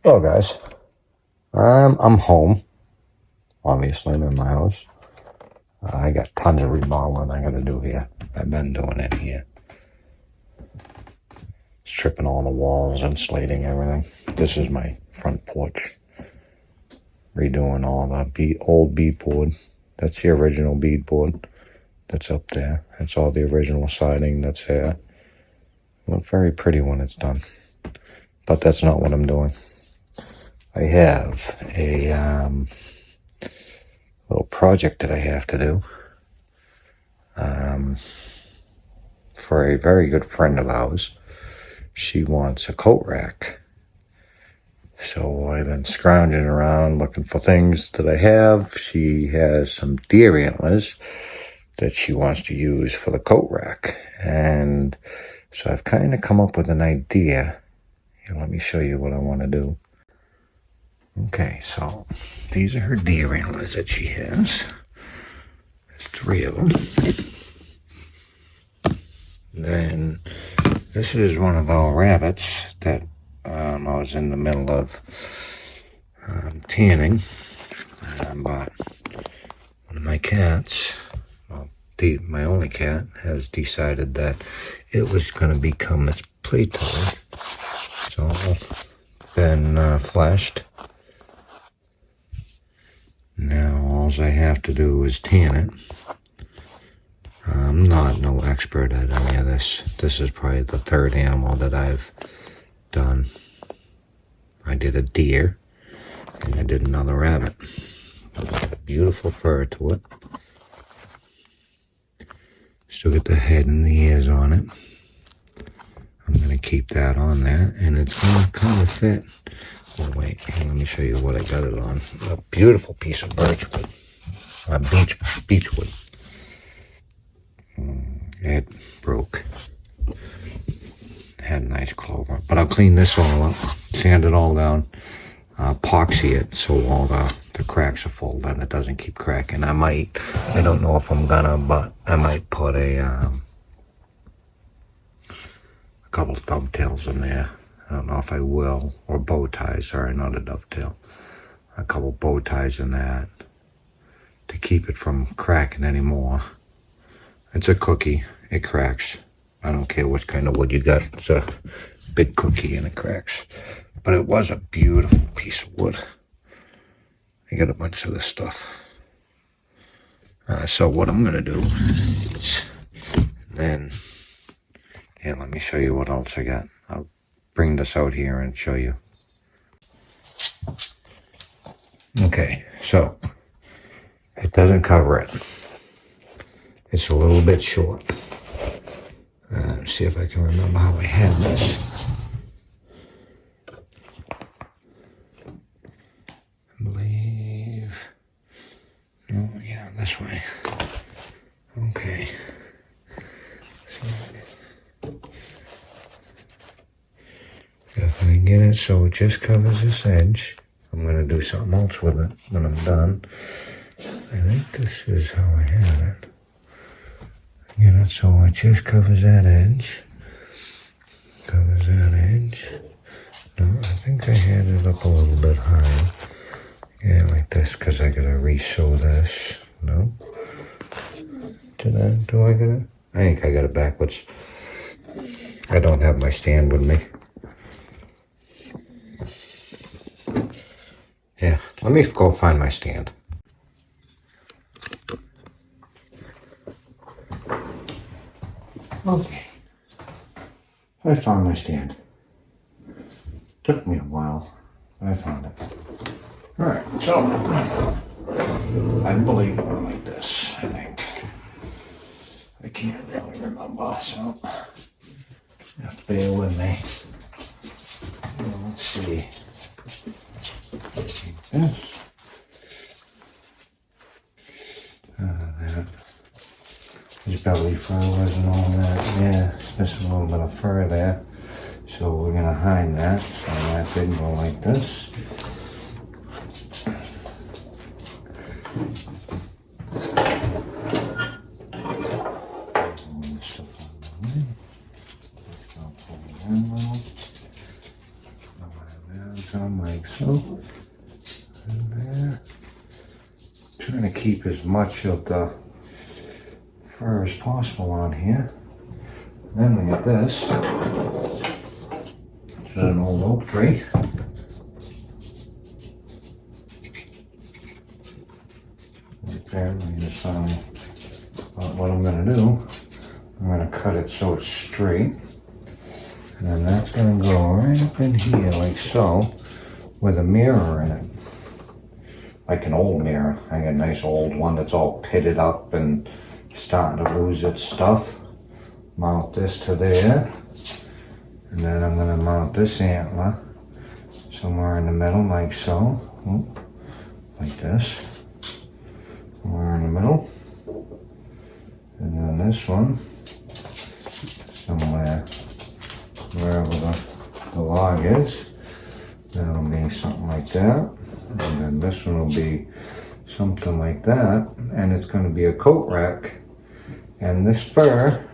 Hello guys, I'm home. Obviously, I'm in my house. I got tons of remodeling I gotta do here. I've been doing it here. Stripping all the walls, insulating everything. This is my front porch. Redoing all the old beadboard. That's the original beadboard. That's up there. That's all the original siding that's there. Look very pretty when it's done. But that's not what I'm doing. I have a little project that I have to do for a very good friend of ours. She wants a coat rack. So I've been scrounging around looking for things that I have. She has some deer antlers that she wants to use for the coat rack. And so I've kind of come up with an idea. Here, let me show you what I want to do. Okay, so these are her deer antlers that she has. There's 3 of them. Then this is one of our rabbits that I was in the middle of tanning. I bought one of my cats. Well, my only cat has decided that it was going to become its play toy. So been flashed. Now all I have to do is tan it. I'm not no expert at any of this. This is probably the 3rd animal that I've done. I did a deer and I did another rabbit. Beautiful fur to it. Still get the head and the ears on it. I'm going to keep that on there and it's going to kind of fit. Oh wait, let me show you what I got it on. A beautiful piece of birchwood. Beechwood. It broke. Had a nice clover. But I'll clean this all up, sand it all down, epoxy it so all the cracks are full, then it doesn't keep cracking. I don't know if I'm gonna, but I might put a couple of dovetails in there. I don't know if I will, or bow ties, sorry, not a dovetail. A couple bow ties in that to keep it from cracking anymore. It's a cookie, it cracks. I don't care what kind of wood you got. It's a big cookie and it cracks. But it was a beautiful piece of wood. I got a bunch of this stuff. So what I'm gonna do is then, here, let me show you what else I got. I'll bring this out here and show you. Okay, so it doesn't cover it. It's a little bit short. See if I can remember how I had this. I believe. Oh, yeah, this way. Okay. So, if I get it so it just covers this edge, I'm going to do something else with it when I'm done. I think this is how I had it. Get it so it just covers that edge. Covers that edge. No, I think I had it up a little bit higher. Yeah, like this, because I gotta re-sew this. No? Do I get it? I think I got it backwards. I don't have my stand with me. Yeah, let me go find my stand. Okay, I found my stand. Took me a while, but I found it. All right, so I believe it went like this, I think. I can't really remember, so you have to bear with me. Well, let's see. This. That. His belly fur wasn't all that. Yeah, just a little bit of fur there. So we're gonna hide that. So that didn't go like this. Stuff on the way. I'll pull the handle. some like so. And there. Trying to keep as much of the fur as possible on here. Then we get this. It's an old oak tree. Right there, let me just what I'm gonna do. I'm gonna cut it so it's straight. And then that's gonna go right up in here like so, with a mirror in it. Like an old mirror. I got a nice old one that's all pitted up and starting to lose its stuff. Mount this to there. And then I'm gonna mount this antler somewhere in the middle like so. Like this. Somewhere in the middle. And then this one somewhere wherever the log is. That'll be something like that. And then this one will be something like that. And it's going to be a coat rack. And this fur,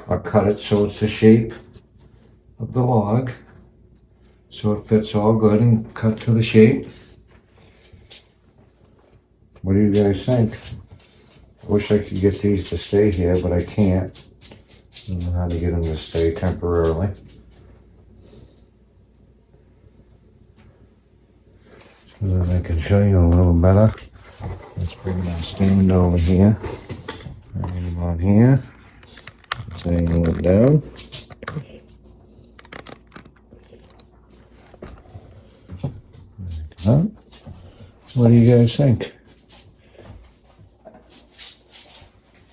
I'll cut it so it's the shape of the log. So it fits all good and cut to the shape. What do you guys think? I wish I could get these to stay here, but I can't. I don't know how to get them to stay temporarily. So that I can show you a little better. Let's bring my stand over here. Bring him on here. Let's angle it down. Like that. What do you guys think?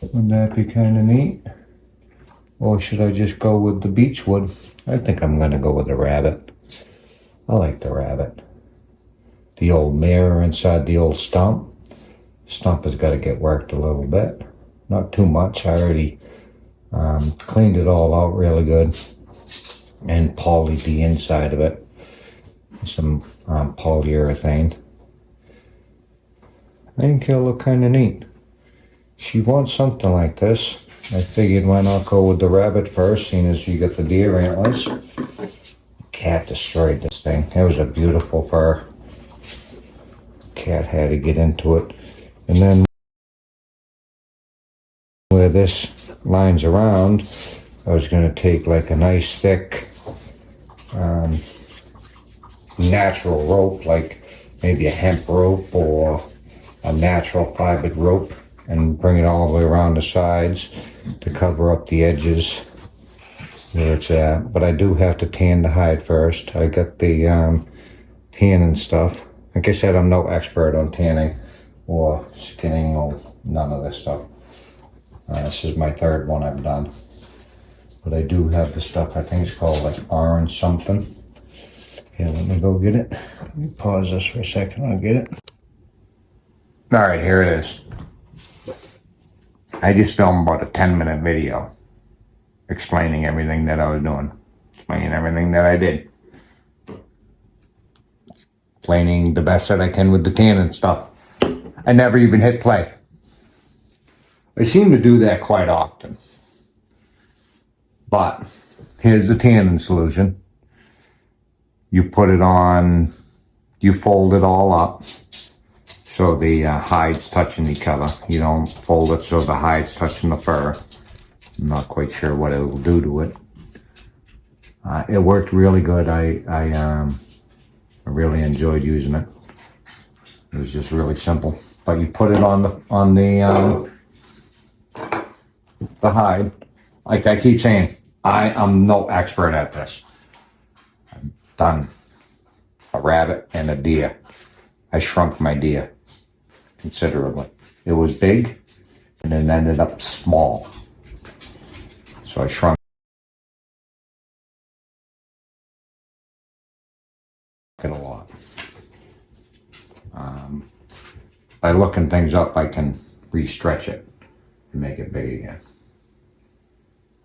Wouldn't that be kind of neat? Or should I just go with the beechwood? I think I'm going to go with the rabbit. I like the rabbit. The old mirror inside the old stump. Stump has got to get worked a little bit. Not too much. I already cleaned it all out really good. And polyed the inside of it. Some polyurethane. I think it'll look kind of neat. She wants something like this. I figured why not go with the rabbit first, seeing as you got the deer antlers. Cat destroyed this thing. It was a beautiful fur. Cat had to get into it. And then where this lines around, I was going to take like a nice thick natural rope, like maybe a hemp rope or a natural fibered rope, and bring it all the way around the sides to cover up the edges where it's at. But I do have to tan the hide first. I got the tanning stuff. Like I said, I'm no expert on tanning or skinning or none of this stuff. This is my third one I've done. But I do have the stuff, I think it's called like orange something. Here, let me go get it. Let me pause this for a second, I'll get it. All right, here it is. I just filmed about a 10-minute video explaining everything that I was doing, explaining everything that I did, explaining the best that I can with the tanning stuff. I never even hit play. I seem to do that quite often. But here's the tanning solution. You put it on, you fold it all up so the hides touching each other. You don't fold it so the hides touching the fur. I'm not quite sure what it will do to it. It worked really good. I really enjoyed using it. It was just really simple. But you put it on the hide. Like I keep saying, I am no expert at this. I've done a rabbit and a deer. I shrunk my deer considerably. It was big and it ended up small. So I shrunk it a lot. By looking things up, I can re-stretch it and make it big again.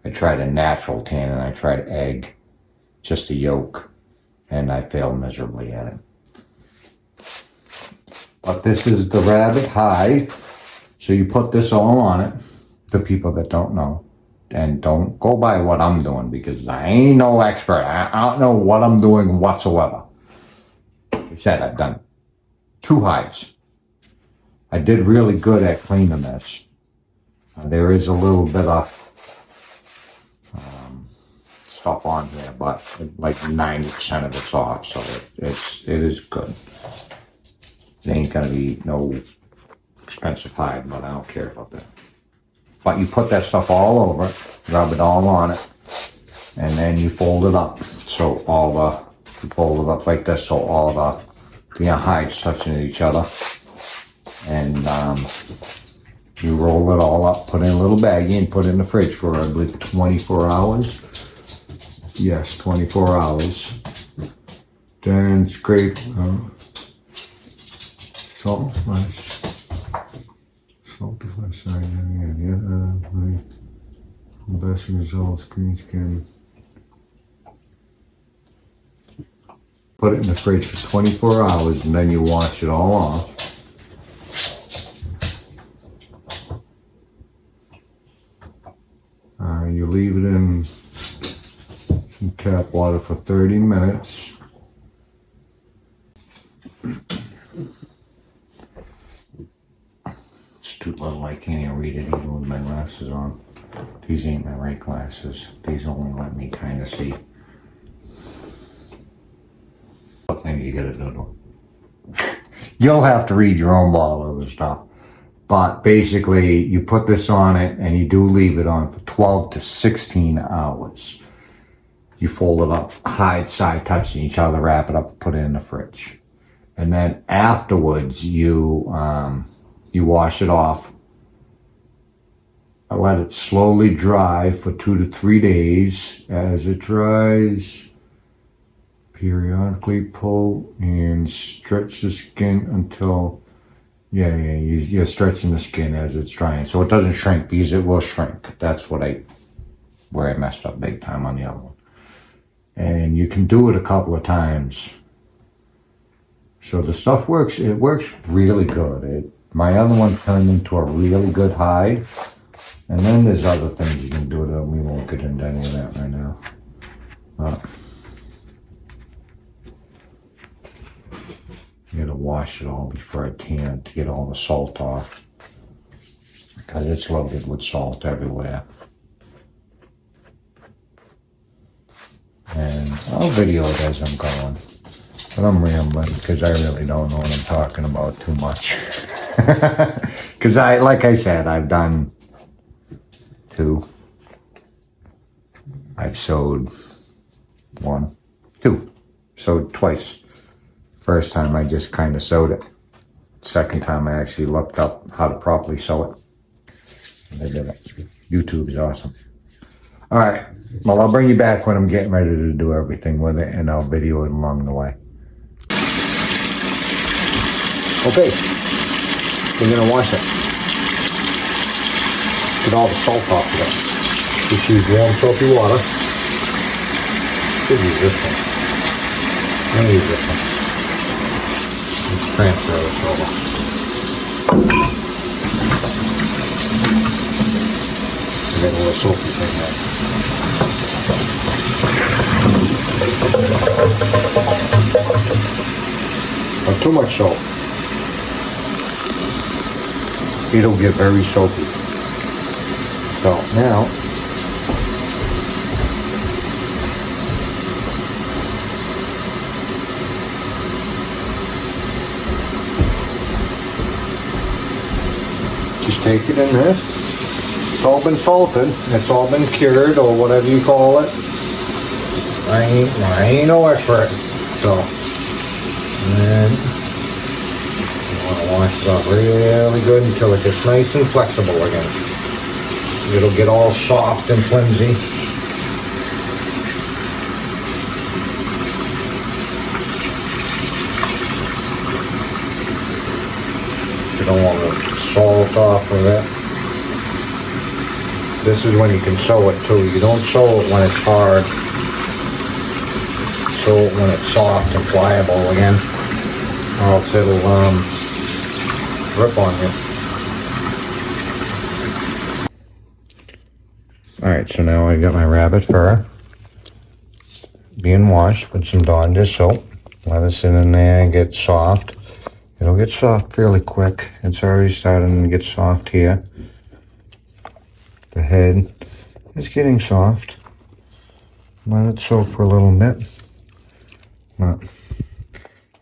I tried a natural tan and I tried egg, just a yolk, and I failed miserably at it. But this is the rabbit hide. So you put this all on it, the people that don't know. And don't go by what I'm doing because I ain't no expert. I don't know what I'm doing whatsoever. said, I've done 2 hides. I did really good at cleaning this. There is a little bit of stuff on there, but like 90% of it's off, so it is good. It ain't gonna be no expensive hide, but I don't care about that. But you put that stuff all over it, rub it all on it, and then you fold it up. So you fold it up like this, so all the hides touching each other. And you roll it all up, put it in a little baggie, and put it in the fridge for, I believe, 24 hours. Yes, 24 hours. Then scrape salt and flesh. Salt and flesh, sorry, best results, green skin. Put it in the fridge for 24 hours, and then you wash it all off. You leave it in some tap water for 30 minutes. It's too little, I can't even read it even with my glasses on. These ain't my right glasses. These only let me kind of see. What thing you gotta do? You'll have to read your own bottle of stuff. But basically, you put this on it and you do leave it on for 12 to 16 hours. You fold it up, hide side touching each other, wrap it up, put it in the fridge. And then afterwards, you wash it off. Let it slowly dry for 2 to 3 days. As it dries, periodically pull and stretch the skin until you're stretching the skin as it's drying, so it doesn't shrink, because it will shrink. That's where I messed up big time on the other one. And you can do it a couple of times. So the stuff works. It works really good. My other one turned into a really good hide. And then there's other things you can do to it. We won't get into any of that right now. You gotta wash it all before I can to get all the salt off, because it's loaded with salt everywhere. And I'll video it as I'm going, but I'm rambling because I really don't know what I'm talking about too much. Because like I said, I've done 2. I've sewed 1, 2, sewed twice. First time I just kind of sewed it. Second time I actually looked up how to properly sew it. And I did it. YouTube is awesome. All right. Well, I'll bring you back when I'm getting ready to do everything with it, and I'll video it along the way. Okay. We're going to wash it. Get all the salt off of it. Just use warm soapy water. Should use this one. I'm going to use this one. Let's transfer this over. I got a little soapy thing there. Not too much soap. It'll get very soapy. So now, just take it in this. It's all been salted. It's all been cured, or whatever you call it. I ain't no expert. So, and then you want to wash it off really good until it gets nice and flexible again. It'll get all soft and flimsy. You don't want to salt off of it. This is when you can sew it too. You don't sew it when it's hard. Sew it when it's soft and pliable again, or else it'll rip on you. Alright, so now I got my rabbit fur being washed with some Dawn dish soap. Let it sit in there and get soft. It'll get soft fairly quick. It's already starting to get soft here. The head is getting soft. Let it soak for a little bit. But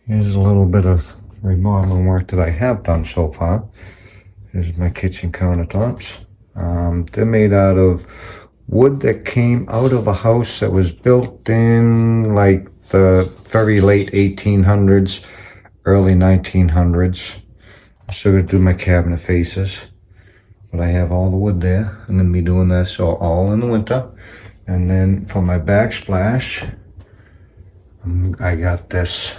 here's a little bit of remodeling work that I have done so far. Here's my kitchen countertops. They're made out of wood that came out of a house that was built in like the very late 1800s, early 1900s. I'm still gonna do my cabinet faces, but I have all the wood there. I'm gonna be doing this all in the winter. And then for my backsplash, I got this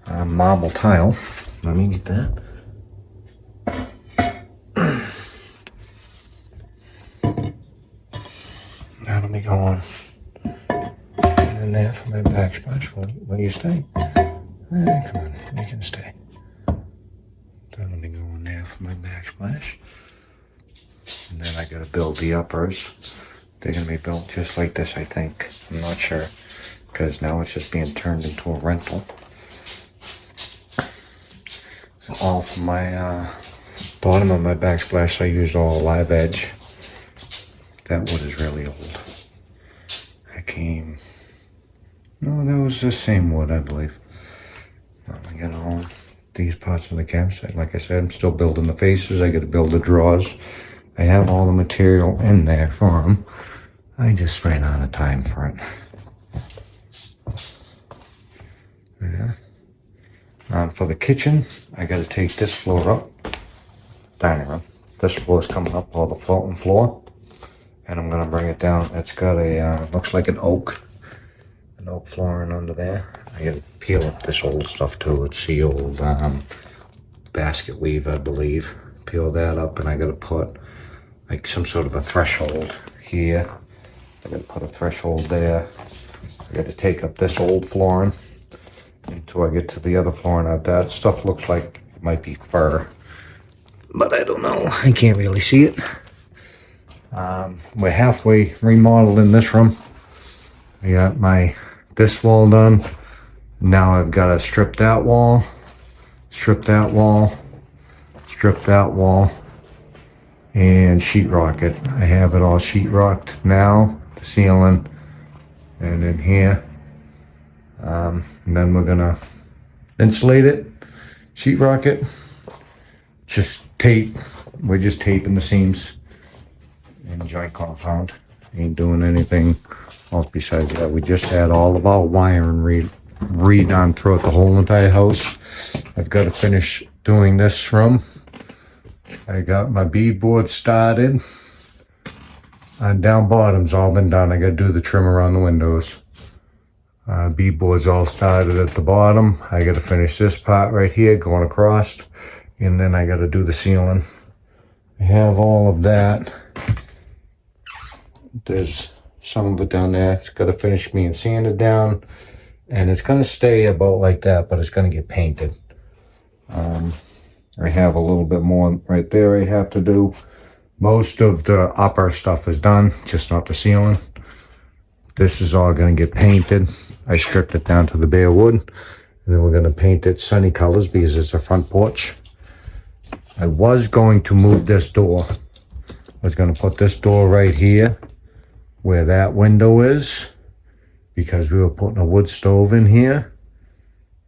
marble tile. Let me get that. That'll be going in there for my backsplash. Will you stay? Come on, you can stay. That'll be going there for my backsplash. And then I gotta build the uppers. They're gonna be built just like this, I think. I'm not sure, because now it's just being turned into a rental. All for my bottom of my backsplash, I used all live edge. That wood is really old. No, that was the same wood, I believe. I got all these parts of the campsite. Like I said, I'm still building the faces. I got to build the drawers. I have all the material in there for them. I just ran out of time for it. Yeah. For the kitchen, I got to take this floor up. Dining room. This floor is coming up, all the floating floor. And I'm gonna bring it down. It's got a, looks like an oak flooring under there. I gotta peel up this old stuff too. It's the old basket weave, I believe. Peel that up, and I gotta put like some sort of a threshold here. I gotta put a threshold there. I gotta take up this old flooring until I get to the other flooring out. That stuff looks like it might be fur, but I don't know. I can't really see it. We're halfway remodeled in this room. I got this wall done. Now I've got to strip that wall, strip that wall, strip that wall, and sheetrock it. I have it all sheetrocked now, the ceiling, and in here. And then we're gonna insulate it, sheetrock it, just tape. We're just taping the seams and joint compound. Ain't doing anything else besides that. We just had all of our wiring redone throughout the whole entire house. I've got to finish doing this room. I got my beadboard started. And down bottom's all been done. I got to do the trim around the windows. Beadboard's all started at the bottom. I got to finish this part right here going across, and then I got to do the ceiling. I have all of that. There's some of it down there. It's got to finish being sanded down, and it's going to stay about like that, but it's going to get painted. I have a little bit more right there I have to do. Most of the upper stuff is done, just not the ceiling. This is all going to get painted. I stripped it down to the bare wood, and then we're going to paint it sunny colors because it's a front porch. I was going to move this door. I was going to put this door right here where that window is, because we were putting a wood stove in here,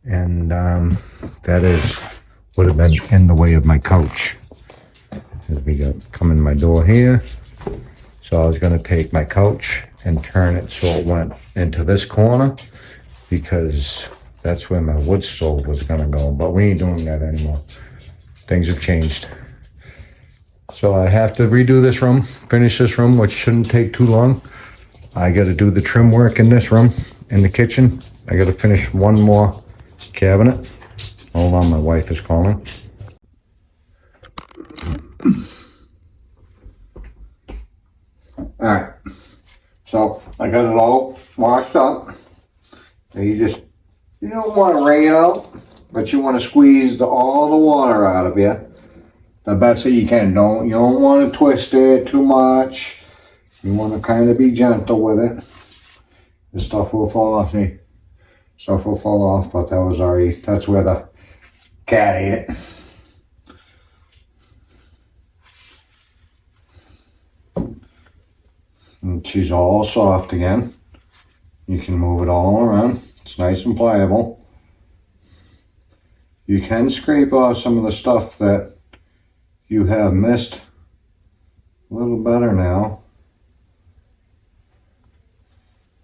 and that would have been in the way of my couch. We got come in my door here, so I was going to take my couch and turn it so it went into this corner, because that's where my wood stove was going to go, but we ain't doing that anymore. Things have changed. So I have to redo this room, finish this room, which shouldn't take too long. I got to do the trim work in this room, in the kitchen. I got to finish one more cabinet. Hold on, my wife is calling. Alright, so I got it all washed up. And you don't want to wring it out, but you want to squeeze all the water out of you the best that you can. You don't want to twist it too much. You want to kind of be gentle with it. This stuff will fall off. See, Stuff will fall off, but that was already, that's where the cat ate it. And she's all soft again. You can move it all around. It's nice and pliable. You can scrape off some of the stuff that you have missed a little better now.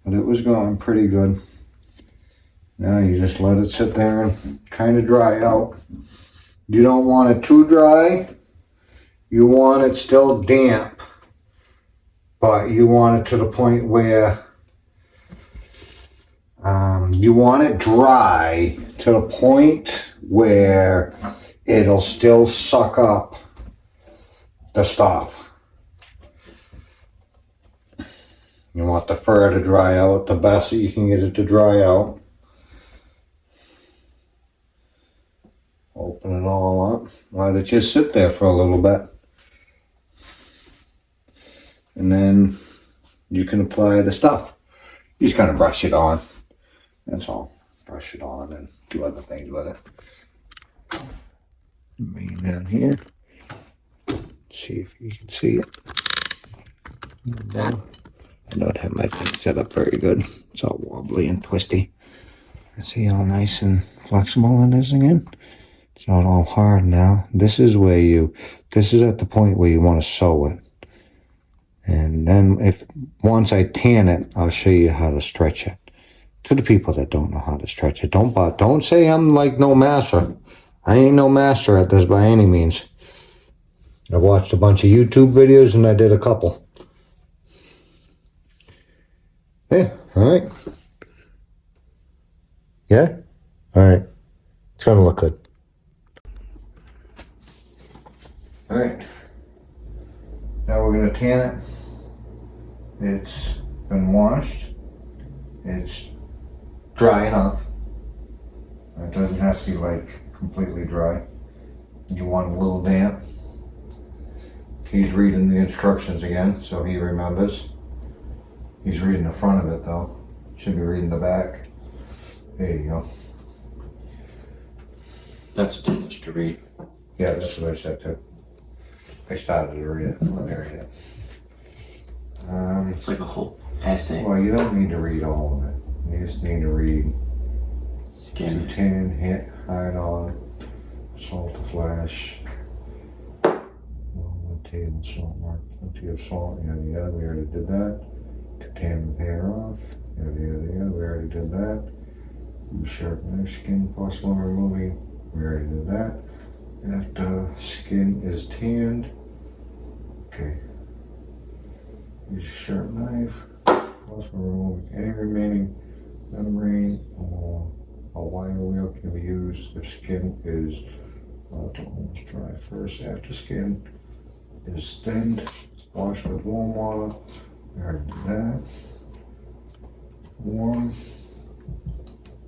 But it was going pretty good. Now you just let it sit there and kind of dry out. You don't want it too dry. You want it still damp. But you want it to the point where you want it dry to the point where it'll still suck up the stuff. You want the fur to dry out the best that you can get it to dry out. Open it all up. Let it just sit there for a little bit. And then you can apply the stuff. You just kind of brush it on. That's all. Brush it on and do other things with it. Bring it down here. See if you can see it. I don't have my thing set up very good. It's all wobbly and twisty. See how nice and flexible it is again? It's not all hard now. This is at the point where you want to sew it. And then once I tan it, I'll show you how to stretch it. To the people that don't know how to stretch it, don't say I'm like no master. I ain't no master at this by any means. I've watched a bunch of YouTube videos and I did a couple. Yeah, alright. Yeah? Alright. It's gonna look good. Alright. Now we're gonna tan it. It's been washed. It's dry enough. It doesn't have to be like completely dry. You want a little damp. He's reading the instructions again, so he remembers. He's reading the front of it though. Should be reading the back. There you go. That's too much to read. Yeah, that's what I said too. I started to read it. Let me read it. It's like a whole essay. Well, you don't need to read all of it. You just need to read Skin. to tan, hit, hide on, salt to flash, table salt mark, plenty of salt, yada yada, we already did that. To tan the hair off, yada yada yada, we already did that. Use sharp knife, skin possible removing, we already did that. After skin is tanned, okay. Use a sharp knife, possible removing any remaining membrane or a wire wheel can be used if skin is to almost dry. First, after skin is thinned, wash with warm water. We already did that. Warm,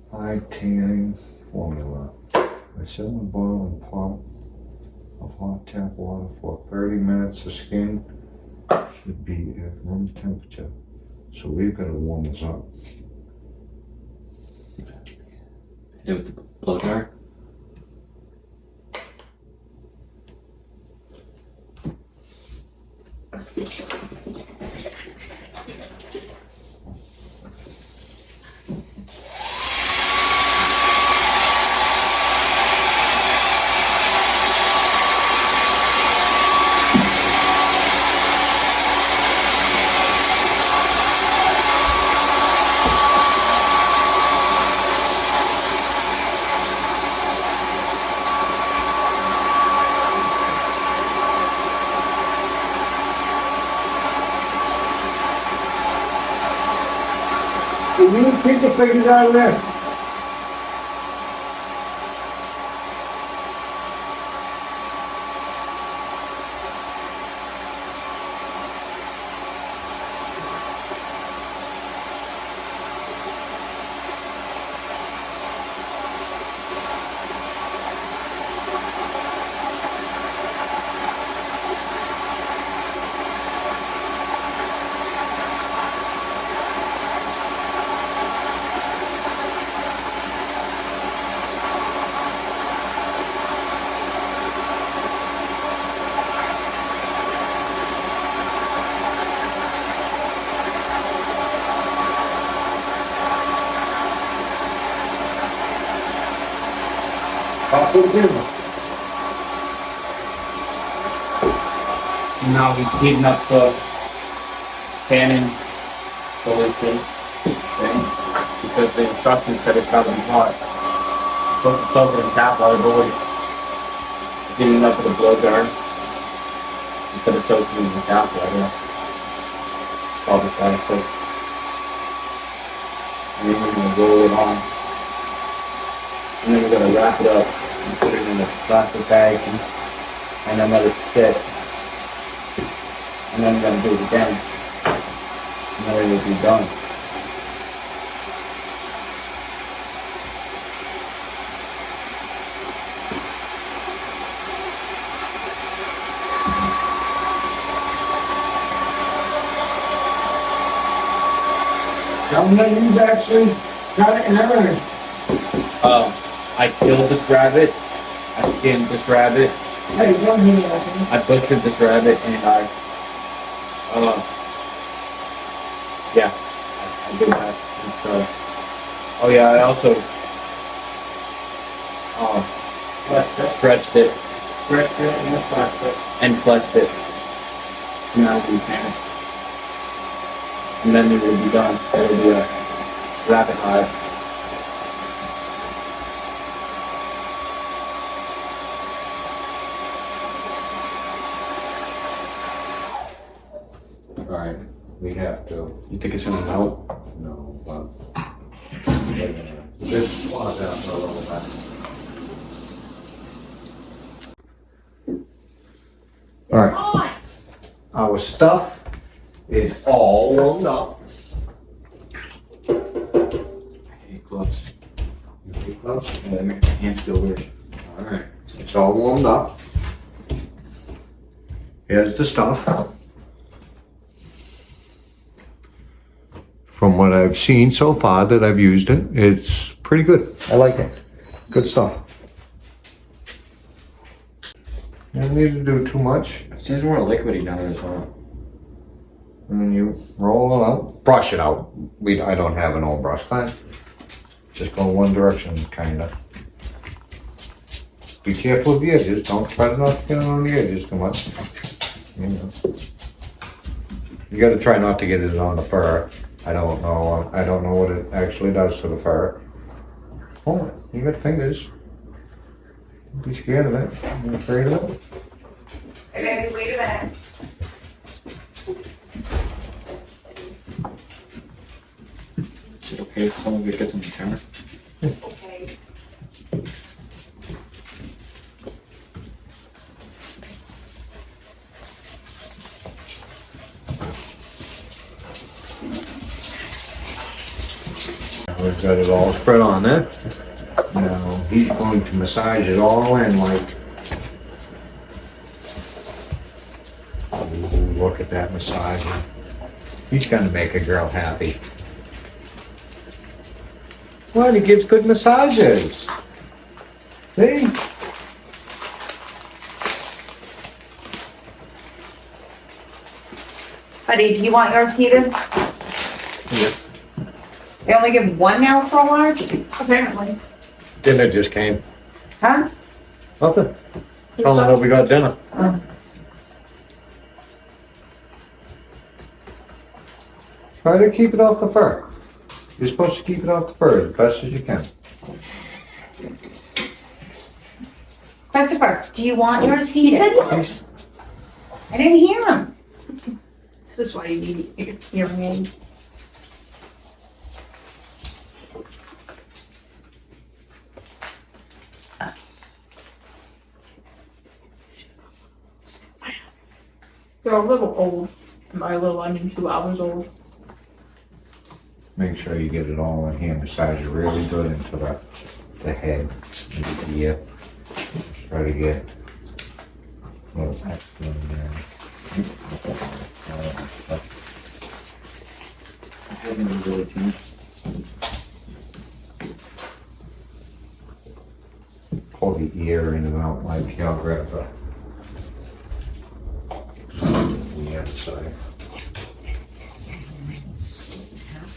high tanning formula. I set in a boiling pot of hot tap water for 30 minutes. The skin should be at room temperature. So we've got to warm this up. Hit it with the blow dryer. You keep the figures out of there. Talk to the camera. Now he's heating up the Canon solution thing because the instructions said it's gotta be hot. Put the soap in tap water, but we're heating up with a blow gun instead of soaking in the tap water. All the time, so. And then we're gonna roll it on. And then we're gonna wrap it up and put it in a plastic bag and then let it sit. And then we're gonna do it again. And then it will be done. Tell me that you've actually got it in everything. I killed this rabbit. I skinned this rabbit. Hey, one minute, I think. I butchered this rabbit and yeah, I did that. And so, oh yeah, I also, stretched it Stretch it and flash it. and fleshed it. Now we can. And then it will be done. It will be a rabbit hive. Alright, we have to. You think it's gonna melt? No, but. Just pause out for a little bit. Alright. Our stuff is all warmed up. I hate gloves. You take gloves? Yeah, they make my hands feel weird. Alright, it's all warmed up. Here's the stuff. From what I've seen so far that I've used it, it's pretty good. I like it. Good stuff. You don't need to do too much. It seems more liquidy now as well. And then you roll it out. Brush it out. I don't have an old brush line. Just go one direction, kinda. Be careful with the edges. Don't try to not get it on the edges too much. You know. You gotta try not to get it on the fur. I don't know what it actually does to the fur. Oh, you got fingers. Don't be scared of it. I'm afraid of it. Okay, wait a minute. Is it okay if some of it gets on the camera? Okay. We've got it all spread on there. Now he's going to massage it all in like. Ooh, look at that massage. He's gonna make a girl happy. Well, he gives good massages. See? Buddy, do you want yours heated? Yeah. They only give one now for a large? Apparently. Dinner just came. Huh? Nothing. Telling her we got dinner. Oh. Try to keep it off the fur. You're supposed to keep it off the fur as best as you can. Christopher, do you want yours heated? Yes. I didn't hear him. This is why you need hearing aids. They're a little old. And by a little, I mean 2 hours old. Make sure you get it all in here. Massage it really good into the head, into the ear. Try to get a little extra in there. I haven't really tuned. Pull the ear in and out like here. I'll grab the outside.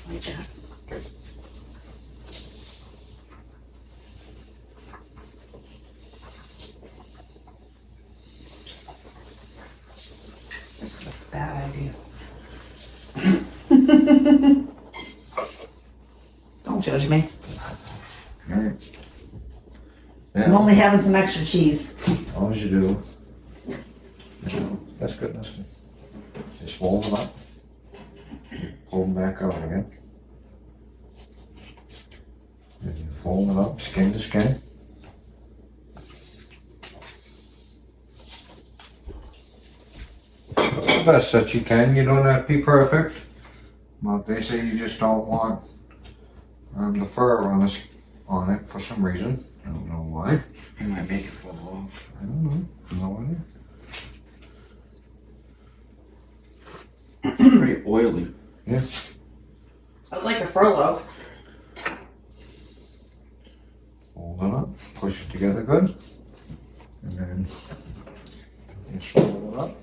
Like that. judge me. Alright. I'm Yeah, only having some extra cheese. as long as you do. Yeah, that's good, that's good. Just fold them up. Pull them back out again. And you fold it up, skin to skin. The best that you can, you don't have to be perfect. But they say you just don't want the fur on it for some reason. I don't know why. You might make it fall off. I don't know. No idea. Pretty oily. I'd like a furlough. Fold it up, push it together good. And then just fold it up.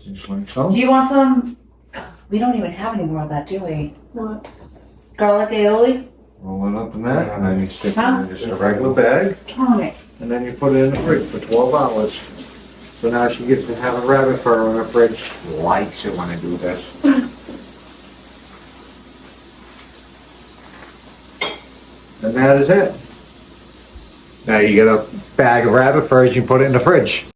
Just like so. Do you want some? We don't even have any more of that, do we? What? Garlic aioli? Roll it up in that, and then you stick it Huh? in just a regular bag. Darn it. And then you put it in the fridge for 12 hours. So now she gets to have a rabbit fur in the fridge. Likes it when I do this. And that is it. Now you get a bag of rabbit furs, you put it in the fridge.